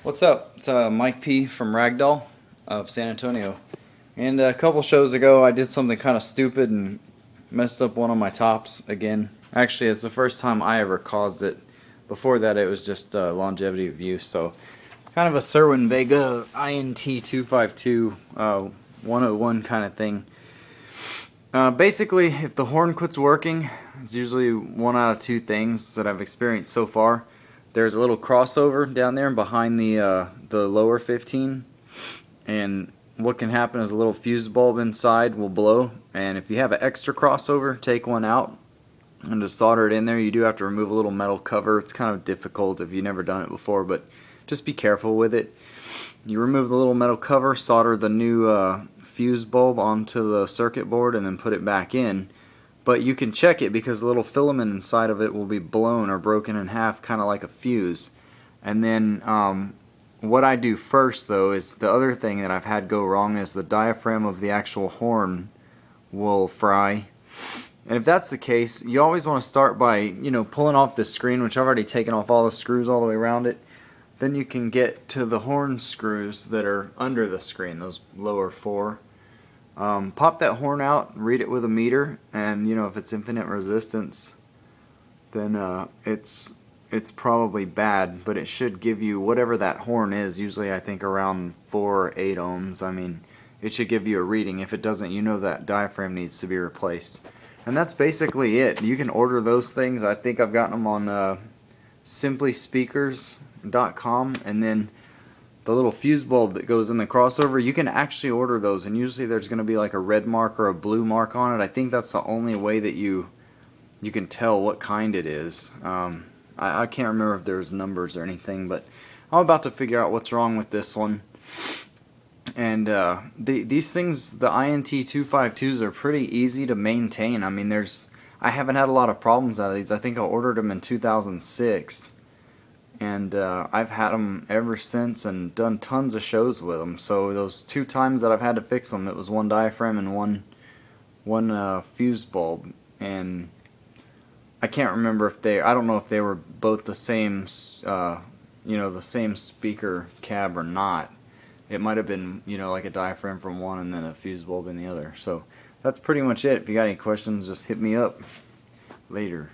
What's up? It's Mike P from Ragdoll of San Antonio. And a couple shows ago I did something kind of stupid and messed up one of my tops again. Actually, it's the first time I ever caused it. Before that it was just longevity of use. So kind of a Crewin Vega INT 252 101 kind of thing. Basically, if the horn quits working, it's usually one out of two things that I've experienced so far. There's a little crossover down there behind the lower 15, and what can happen is a little fuse bulb inside will blow, and if you have an extra crossover, take one out and just solder it in there. You do have to remove a little metal cover. It's kind of difficult if you've never done it before, but just be careful with it. You remove the little metal cover, solder the new fuse bulb onto the circuit board, and then put it back in. But you can check it because the little filament inside of it will be blown or broken in half, kind of like a fuse. And then what I do first, though, is the other thing that I've had go wrong is the diaphragm of the actual horn will fry. And if that's the case, you always want to start by, pulling off the screen, which I've already taken off all the screws all the way around it. Then you can get to the horn screws that are under the screen, those lower four. Pop that horn out, read it with a meter, and if it's infinite resistance, then it's probably bad, but it should give you whatever that horn is. Usually I think around 4 or 8 ohms. I mean, it should give you a reading. If it doesn't, that diaphragm needs to be replaced. And that's basically it. You can order those things. I think I've gotten them on simplyspeakers.com, and then the little fuse bulb that goes in the crossover, you can actually order those, and usually there's going to be like a red mark or a blue mark on it. I think that's the only way that you can tell what kind it is. I can't remember if there's numbers or anything, but I'm about to figure out what's wrong with this one. And these things, the INT 252s, are pretty easy to maintain. I mean, I haven't had a lot of problems out of these. I think I ordered them in 2006. And I've had them ever since and done tons of shows with them. So those 2 times that I've had to fix them, it was one diaphragm and one fuse bulb. And I can't remember if I don't know if they were both the same, the same speaker cab or not. It might have been, like a diaphragm from one and then a fuse bulb in the other. So that's pretty much it. If you got any questions, just hit me up later.